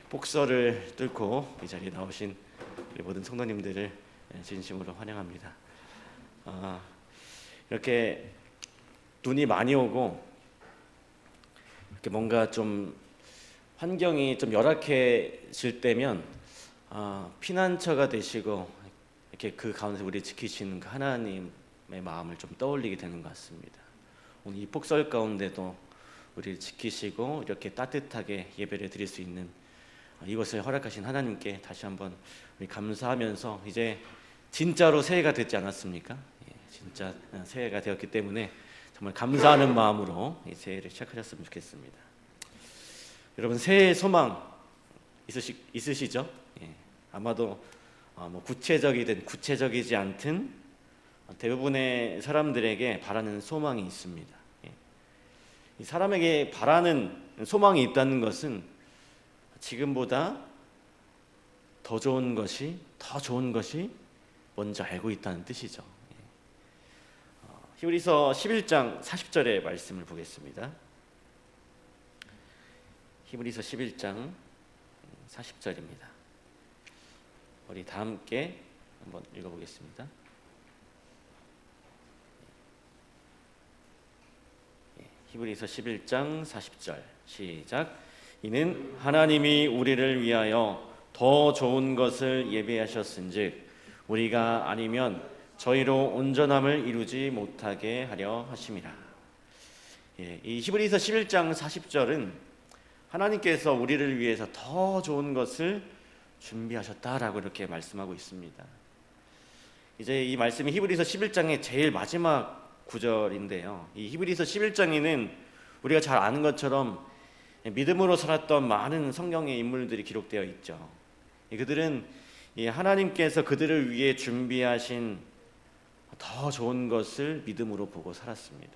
복서를 뚫고 이 자리에 나오신 우리 모든 성도님들을 진심으로 환영합니다. 이렇게 눈이 많이 오고 이렇게 뭔가 좀 환경이 좀 열악해질 때면 피난처가 되시고 이렇게 그 가운데 우리 지키시는 그 하나님의 마음을 좀 떠올리게 되는 것 같습니다. 오늘 이 폭설 가운데도 우리를 지키시고 이렇게 따뜻하게 예배를 드릴 수 있는 이것을 허락하신 하나님께 다시 한번 우리 감사하면서 이제 진짜로 새해가 됐지 않았습니까? 진짜 새해가 되었기 때문에 정말 감사하는 마음으로 이 새해를 시작하셨으면 좋겠습니다. 여러분 새해 소망 있으시죠? 아마도 구체적이든 구체적이지 않든 대부분의 사람들에게 바라는 소망이 있습니다. 이 사람에게 바라는 소망이 있다는 것은 지금보다 더 좋은 것이 먼저 알고 있다는 뜻이죠. 히브리서 11장 40절의 말씀을 보겠습니다. 히브리서 11장 40절입니다. 우리 다 함께 한번 읽어보겠습니다. 히브리서 11장 40절 시작. 이는 하나님이 우리를 위하여 더 좋은 것을 예비하셨은즉 우리가 아니면 저희로 온전함을 이루지 못하게 하려 하심이라. 이 히브리서 11장 40절은 하나님께서 우리를 위해서 더 좋은 것을 준비하셨다라고 이렇게 말씀하고 있습니다. 이제 이 말씀이 히브리서 11장의 제일 마지막 구절인데요. 이 히브리서 11장에는 우리가 잘 아는 것처럼 믿음으로 살았던 많은 성경의 인물들이 기록되어 있죠. 그들은 하나님께서 그들을 위해 준비하신 더 좋은 것을 믿음으로 보고 살았습니다.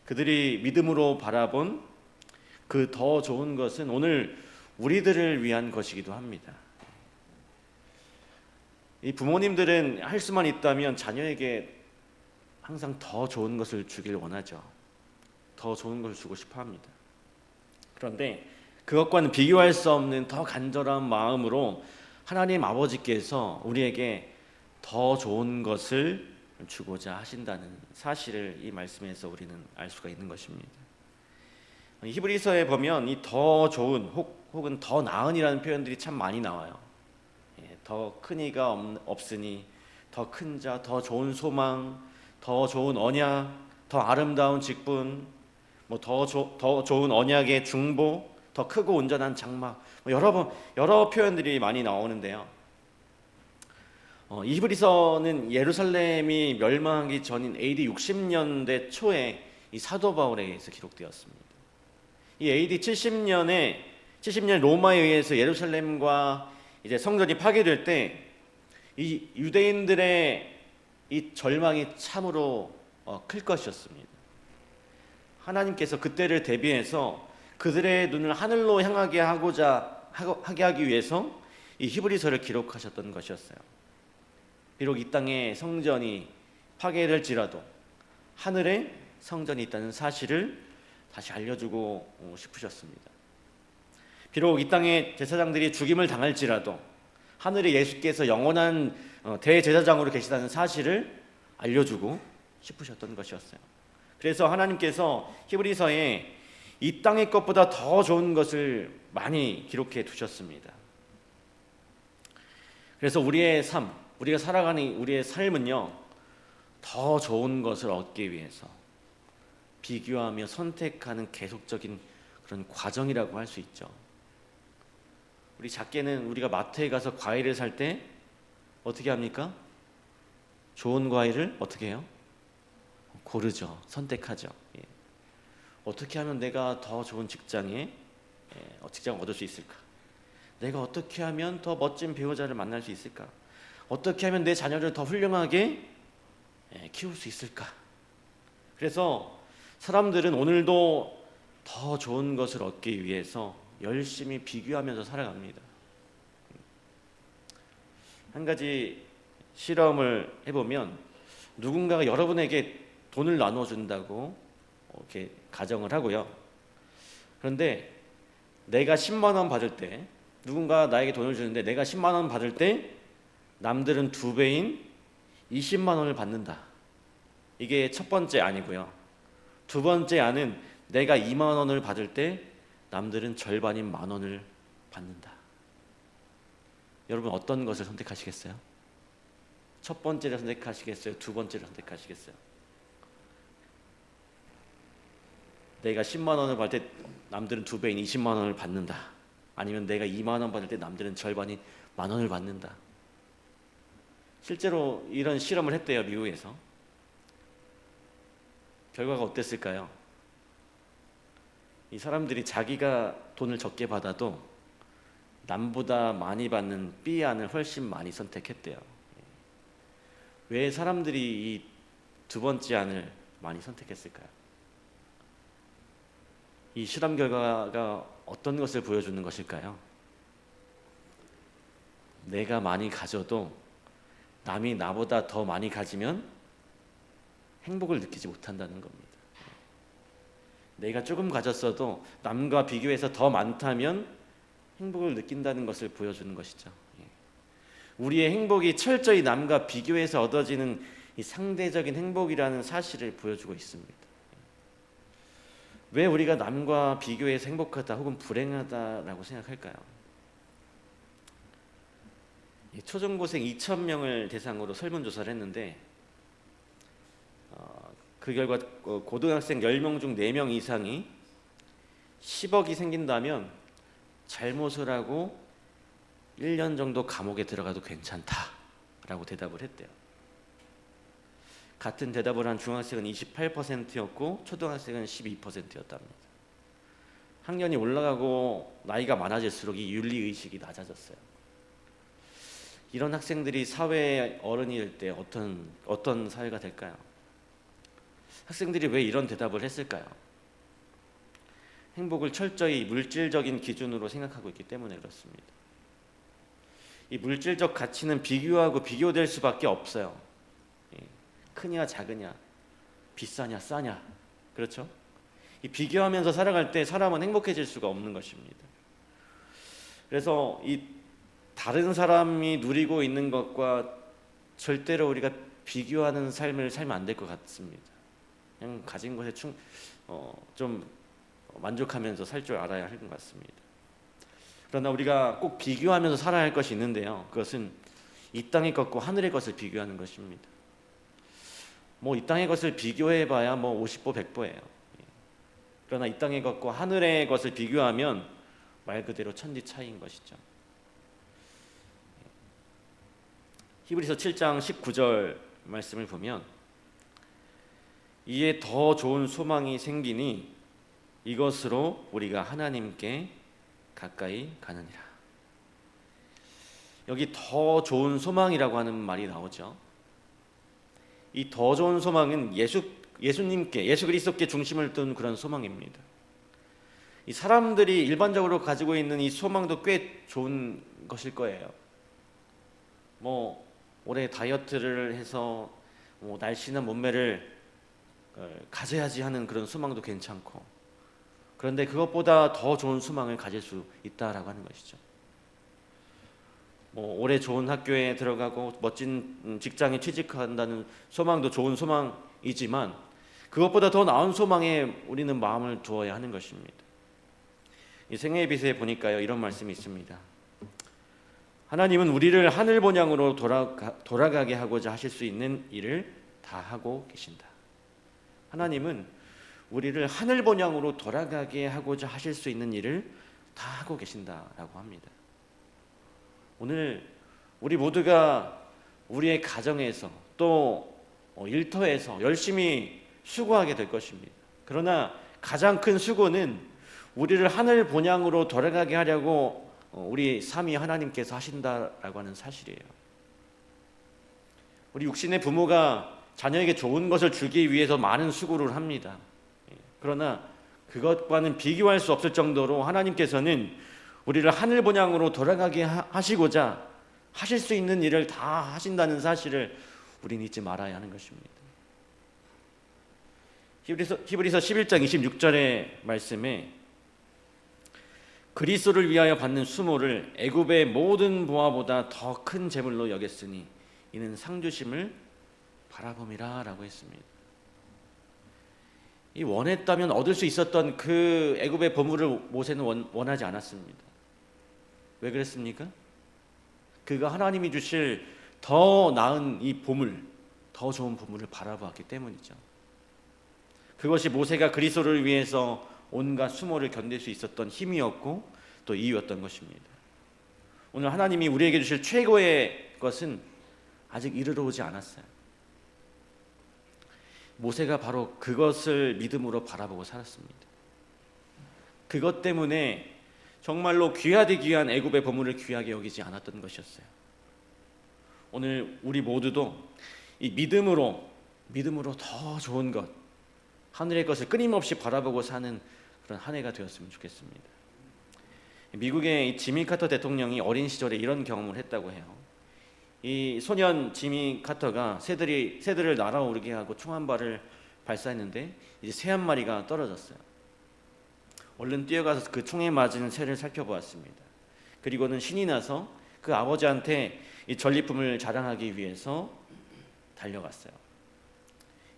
그들이 믿음으로 바라본 그 더 좋은 것은 오늘 우리들을 위한 것이기도 합니다. 이 부모님들은 할 수만 있다면 자녀에게 항상 더 좋은 것을 주길 원하죠. 더 좋은 것을 주고 싶어 합니다. 그런데 그것과는 비교할 수 없는 더 간절한 마음으로 하나님 아버지께서 우리에게 더 좋은 것을 주고자 하신다는 사실을 이 말씀에서 우리는 알 수가 있는 것입니다. 히브리서에 보면 이 더 좋은 혹은 더 나은이라는 표현들이 참 많이 나와요. 더 큰 이가 없으니 더 큰 자, 더 좋은 소망, 더 좋은 언약, 더 아름다운 직분, 더 좋은 언약의 중보, 더 크고 온전한 장막, 여러 표현들이 많이 나오는데요. 이 히브리서는 예루살렘이 멸망하기 전인 AD 60년대 초에 이 사도 바울에 의해서 기록되었습니다. 이 AD 70년 로마에 의해서 예루살렘과 이제 성전이 파괴될 때 이 유대인들의 이 절망이 참으로 클 것이었습니다. 하나님께서 그때를 대비해서 그들의 눈을 하늘로 향하게 하기 위해서 이 히브리서를 기록하셨던 것이었어요. 비록 이 땅에 성전이 파괴될지라도 하늘에 성전이 있다는 사실을 다시 알려주고 싶으셨습니다. 비록 이 땅의 제사장들이 죽임을 당할지라도 하늘에 예수께서 영원한 대제사장으로 계시다는 사실을 알려주고 싶으셨던 것이었어요. 그래서 하나님께서 히브리서에 이 땅의 것보다 더 좋은 것을 많이 기록해 두셨습니다. 그래서 우리가 살아가는 우리의 삶은요, 더 좋은 것을 얻기 위해서 비교하며 선택하는 계속적인 그런 과정이라고 할 수 있죠. 우리 작게는 우리가 마트에 가서 과일을 살 때 어떻게 합니까? 좋은 과일을 어떻게 해요? 고르죠. 선택하죠. 어떻게 하면 내가 더 좋은 직장을 얻을 수 있을까? 내가 어떻게 하면 더 멋진 배우자를 만날 수 있을까? 어떻게 하면 내 자녀를 더 훌륭하게 키울 수 있을까? 그래서 사람들은 오늘도 더 좋은 것을 얻기 위해서 열심히 비교하면서 살아갑니다. 한 가지 실험을 해보면 누군가가 여러분에게 돈을 나눠준다고 이렇게 가정을 하고요. 그런데 내가 10만 원 받을 때, 누군가 나에게 돈을 주는데 내가 10만 원 받을 때 남들은 2배인 20만 원을 받는다. 이게 첫 번째 안이고요. 두 번째 안은 내가 2만 원을 받을 때 남들은 절반인 만 원을 받는다. 여러분 어떤 것을 선택하시겠어요? 첫 번째를 선택하시겠어요? 두 번째를 선택하시겠어요? 내가 10만 원을 받을 때 남들은 2배인 20만 원을 받는다. 아니면 내가 2만 원 받을 때 남들은 절반인 만 원을 받는다. 실제로 이런 실험을 했대요, 미국에서. 결과가 어땠을까요? 이 사람들이 자기가 돈을 적게 받아도 남보다 많이 받는 B 안을 훨씬 많이 선택했대요. 왜 사람들이 이 두 번째 안을 많이 선택했을까요? 이 실험 결과가 어떤 것을 보여주는 것일까요? 내가 많이 가져도 남이 나보다 더 많이 가지면 행복을 느끼지 못한다는 겁니다. 내가 조금 가졌어도 남과 비교해서 더 많다면 행복을 느낀다는 것을 보여주는 것이죠. 우리의 행복이 철저히 남과 비교해서 얻어지는 이 상대적인 행복이라는 사실을 보여주고 있습니다. 왜 우리가 남과 비교해서 행복하다 혹은 불행하다라고 생각할까요? 초중고생 2,000명을 대상으로 설문조사를 했는데 그 결과 고등학생 10명 중 4명 이상이 10억이 생긴다면 잘못을 하고 1년 정도 감옥에 들어가도 괜찮다라고 대답을 했대요. 같은 대답을 한 중학생은 28%였고 초등학생은 12%였답니다. 학년이 올라가고 나이가 많아질수록 이 윤리의식이 낮아졌어요. 이런 학생들이 사회의 어른이 될 때 어떤 사회가 될까요? 학생들이 왜 이런 대답을 했을까요? 행복을 철저히 물질적인 기준으로 생각하고 있기 때문에 그렇습니다. 이 물질적 가치는 비교하고 비교될 수밖에 없어요. 크냐 작으냐, 비싸냐 싸냐, 그렇죠? 이 비교하면서 살아갈 때 사람은 행복해질 수가 없는 것입니다. 그래서 이 다른 사람이 누리고 있는 것과 절대로 우리가 비교하는 삶을 살면 안 될 것 같습니다. 그냥 가진 것에 좀 만족하면서 살 줄 알아야 할 것 같습니다. 그러나 우리가 꼭 비교하면서 살아야 할 것이 있는데요. 그것은 이 땅의 것과 하늘의 것을 비교하는 것입니다. 이 땅의 것을 비교해봐야 50보 100보예요. 그러나 이 땅의 것과 하늘의 것을 비교하면 말 그대로 천지 차이인 것이죠. 히브리서 7장 19절 말씀을 보면 이에 더 좋은 소망이 생기니 이것으로 우리가 하나님께 가까이 가느니라. 여기 더 좋은 소망이라고 하는 말이 나오죠. 이 더 좋은 소망은 예수님께, 예수 그리스도께 중심을 둔 그런 소망입니다. 이 사람들이 일반적으로 가지고 있는 이 소망도 꽤 좋은 것일 거예요. 올해 다이어트를 해서 날씬한 몸매를 가져야지 하는 그런 소망도 괜찮고, 그런데 그것보다 더 좋은 소망을 가질 수 있다라고 하는 것이죠. 올해 좋은 학교에 들어가고 멋진 직장에 취직한다는 소망도 좋은 소망이지만 그것보다 더 나은 소망에 우리는 마음을 두어야 하는 것입니다. 이 생애의 빛에 보니까요, 이런 말씀이 있습니다. 하나님은 우리를 하늘 본향으로 돌아가게 하고자 하실 수 있는 일을 다 하고 계신다. 하나님은 우리를 하늘 본향으로 돌아가게 하고자 하실 수 있는 일을 다 하고 계신다라고 합니다. 오늘 우리 모두가 우리의 가정에서 또 일터에서 열심히 수고하게 될 것입니다. 그러나 가장 큰 수고는 우리를 하늘 본향으로 돌아가게 하려고 우리 삼위 하나님께서 하신다라고 하는 사실이에요. 우리 육신의 부모가 자녀에게 좋은 것을 주기 위해서 많은 수고를 합니다. 그러나 그것과는 비교할 수 없을 정도로 하나님께서는 우리를 하늘 본향으로 돌아가게 하시고자 하실 수 있는 일을 다 하신다는 사실을 우리는 잊지 말아야 하는 것입니다. 히브리서 11장 26절의 말씀에 그리스도를 위하여 받는 수모를 애굽의 모든 보화보다 더 큰 재물로 여겼으니 이는 상주심을 바라봄이라라고 했습니다. 이 원했다면 얻을 수 있었던 그 애굽의 보물을 모세는 원하지 않았습니다. 왜 그랬습니까? 그가 하나님이 주실 더 나은 이 보물, 더 좋은 보물을 바라보았기 때문이죠. 그것이 모세가 그리스도를 위해서 온갖 수모를 견딜 수 있었던 힘이었고 또 이유였던 것입니다. 오늘 하나님이 우리에게 주실 최고의 것은 아직 이르러 오지 않았어요. 모세가 바로 그것을 믿음으로 바라보고 살았습니다. 그것 때문에 정말로 귀하디 귀한 애굽의 보물을 귀하게 여기지 않았던 것이었어요. 오늘 우리 모두도 이 믿음으로 더 좋은 것, 하늘의 것을 끊임없이 바라보고 사는 그런 한 해가 되었으면 좋겠습니다. 미국의 이 지미 카터 대통령이 어린 시절에 이런 경험을 했다고 해요. 이 소년 지미 카터가 새들을 날아오르게 하고 총 한 발을 발사했는데 이제 새 한 마리가 떨어졌어요. 얼른 뛰어가서 그 총에 맞은 새를 살펴보았습니다. 그리고는 신이 나서 그 아버지한테 이 전리품을 자랑하기 위해서 달려갔어요.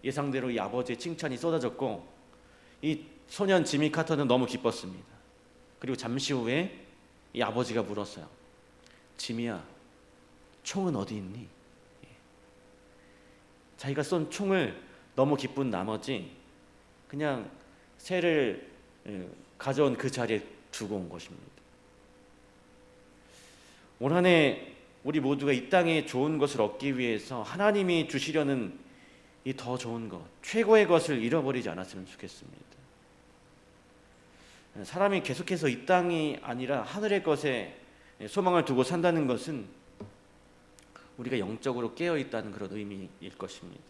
예상대로 이 아버지의 칭찬이 쏟아졌고 이 소년 지미 카터는 너무 기뻤습니다. 그리고 잠시 후에 이 아버지가 물었어요. 지미야, 총은 어디 있니? 자기가 쏜 총을 너무 기쁜 나머지 그냥 새를 가져온 그 자리에 두고 온 것입니다. 올 한 해 우리 모두가 이 땅에 좋은 것을 얻기 위해서 하나님이 주시려는 이 더 좋은 것, 최고의 것을 잃어버리지 않았으면 좋겠습니다. 사람이 계속해서 이 땅이 아니라 하늘의 것에 소망을 두고 산다는 것은 우리가 영적으로 깨어있다는 그런 의미일 것입니다.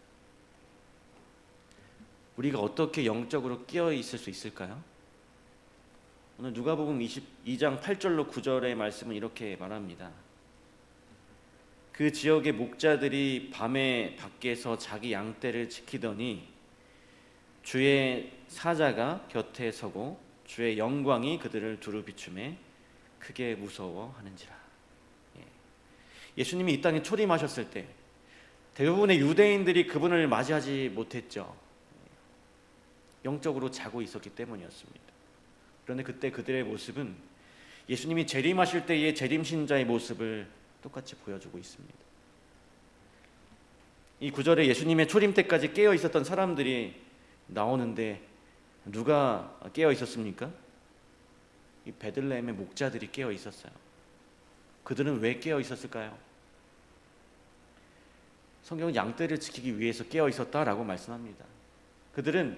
우리가 어떻게 영적으로 깨어있을 수 있을까요? 오늘 누가복음 22장 8절로 9절의 말씀은 이렇게 말합니다. 그 지역의 목자들이 밤에 밖에서 자기 양떼를 지키더니 주의 사자가 곁에 서고 주의 영광이 그들을 두루 비추매 크게 무서워하는지라. 예수님이 이 땅에 초림하셨을 때 대부분의 유대인들이 그분을 맞이하지 못했죠. 영적으로 자고 있었기 때문이었습니다. 그런데 그때 그들의 모습은 예수님이 재림하실 때의 재림신자의 모습을 똑같이 보여주고 있습니다. 이 구절에 예수님의 초림 때까지 깨어 있었던 사람들이 나오는데 누가 깨어 있었습니까? 이 베들레헴의 목자들이 깨어 있었어요. 그들은 왜 깨어 있었을까요? 성경은 양떼를 지키기 위해서 깨어 있었다라고 말씀합니다. 그들은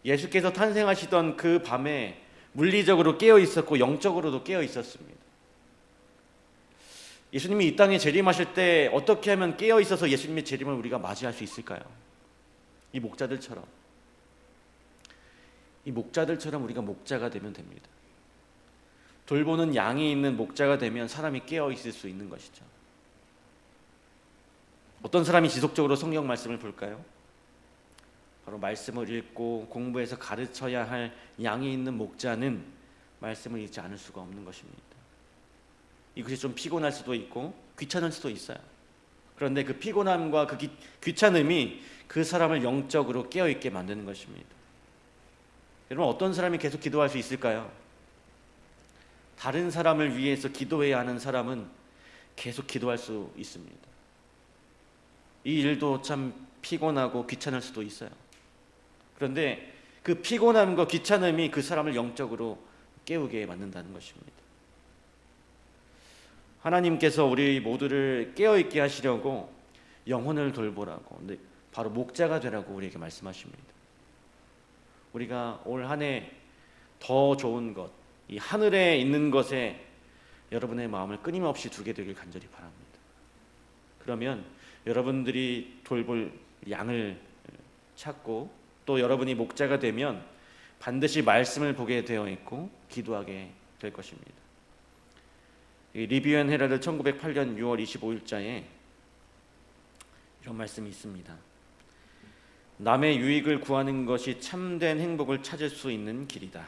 예수께서 탄생하시던 그 밤에 물리적으로 깨어 있었고 영적으로도 깨어 있었습니다. 예수님이 이 땅에 재림하실 때 어떻게 하면 깨어 있어서 예수님의 재림을 우리가 맞이할 수 있을까요? 이 목자들처럼 우리가 목자가 되면 됩니다. 돌보는 양이 있는 목자가 되면 사람이 깨어 있을 수 있는 것이죠. 어떤 사람이 지속적으로 성경 말씀을 볼까요? 바로 말씀을 읽고 공부해서 가르쳐야 할 양이 있는 목자는 말씀을 읽지 않을 수가 없는 것입니다. 이것이 좀 피곤할 수도 있고 귀찮을 수도 있어요. 그런데 그 피곤함과 그 귀찮음이 그 사람을 영적으로 깨어있게 만드는 것입니다. 여러분, 어떤 사람이 계속 기도할 수 있을까요? 다른 사람을 위해서 기도해야 하는 사람은 계속 기도할 수 있습니다. 이 일도 참 피곤하고 귀찮을 수도 있어요. 그런데 그 피곤함과 귀찮음이 그 사람을 영적으로 깨우게 만든다는 것입니다. 하나님께서 우리 모두를 깨어있게 하시려고 영혼을 돌보라고, 바로 목자가 되라고 우리에게 말씀하십니다. 우리가 올 한 해 더 좋은 것, 이 하늘에 있는 것에 여러분의 마음을 끊임없이 두게 되길 간절히 바랍니다. 그러면 여러분들이 돌볼 양을 찾고 또 여러분이 목자가 되면 반드시 말씀을 보게 되어 있고 기도하게 될 것입니다. 리뷰 앤 헤럴드 1908년 6월 25일자에 이런 말씀이 있습니다. 남의 유익을 구하는 것이 참된 행복을 찾을 수 있는 길이다.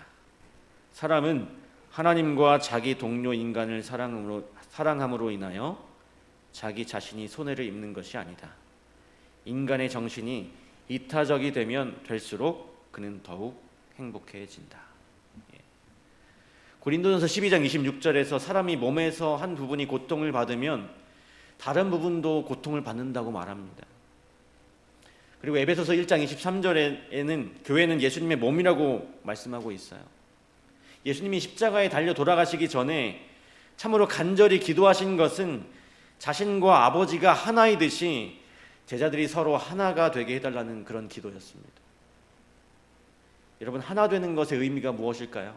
사람은 하나님과 자기 동료 인간을 사랑함으로 인하여 자기 자신이 손해를 입는 것이 아니다. 인간의 정신이 이타적이 되면 될수록 그는 더욱 행복해진다. 고린도전서 12장 26절에서 사람이 몸에서 한 부분이 고통을 받으면 다른 부분도 고통을 받는다고 말합니다. 그리고 에베소서 1장 23절에는 교회는 예수님의 몸이라고 말씀하고 있어요. 예수님이 십자가에 달려 돌아가시기 전에 참으로 간절히 기도하신 것은 자신과 아버지가 하나이듯이 제자들이 서로 하나가 되게 해달라는 그런 기도였습니다. 여러분, 하나 되는 것의 의미가 무엇일까요?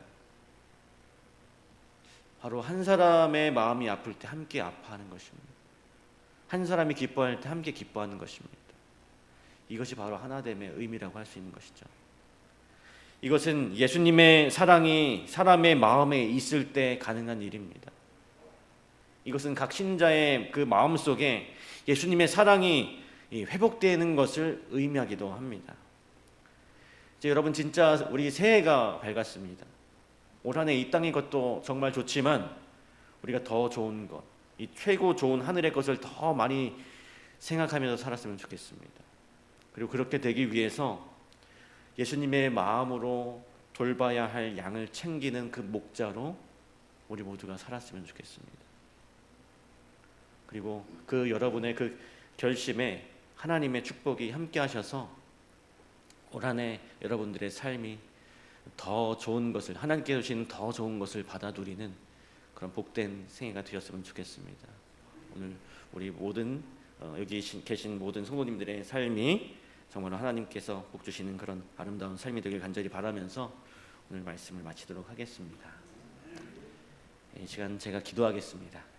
바로 한 사람의 마음이 아플 때 함께 아파하는 것입니다. 한 사람이 기뻐할 때 함께 기뻐하는 것입니다. 이것이 바로 하나됨의 의미라고 할 수 있는 것이죠. 이것은 예수님의 사랑이 사람의 마음에 있을 때 가능한 일입니다. 이것은 각 신자의 그 마음속에 예수님의 사랑이 회복되는 것을 의미하기도 합니다. 이제 여러분, 진짜 우리 새해가 밝았습니다. 올 한 해 이 땅의 것도 정말 좋지만 우리가 더 좋은 것, 이 최고 좋은 하늘의 것을 더 많이 생각하면서 살았으면 좋겠습니다. 그리고 그렇게 되기 위해서 예수님의 마음으로 돌봐야 할 양을 챙기는 그 목자로 우리 모두가 살았으면 좋겠습니다. 그리고 그 여러분의 그 결심에 하나님의 축복이 함께 하셔서 올 한 해 여러분들의 삶이 더 좋은 것을, 하나님께서 주시는 더 좋은 것을 받아 누리는 그런 복된 생애가 되었으면 좋겠습니다. 오늘 우리 모든 여기 계신 모든 성도님들의 삶이 정말로 하나님께서 복 주시는 그런 아름다운 삶이 되길 간절히 바라면서 오늘 말씀을 마치도록 하겠습니다. 이 시간 제가 기도하겠습니다.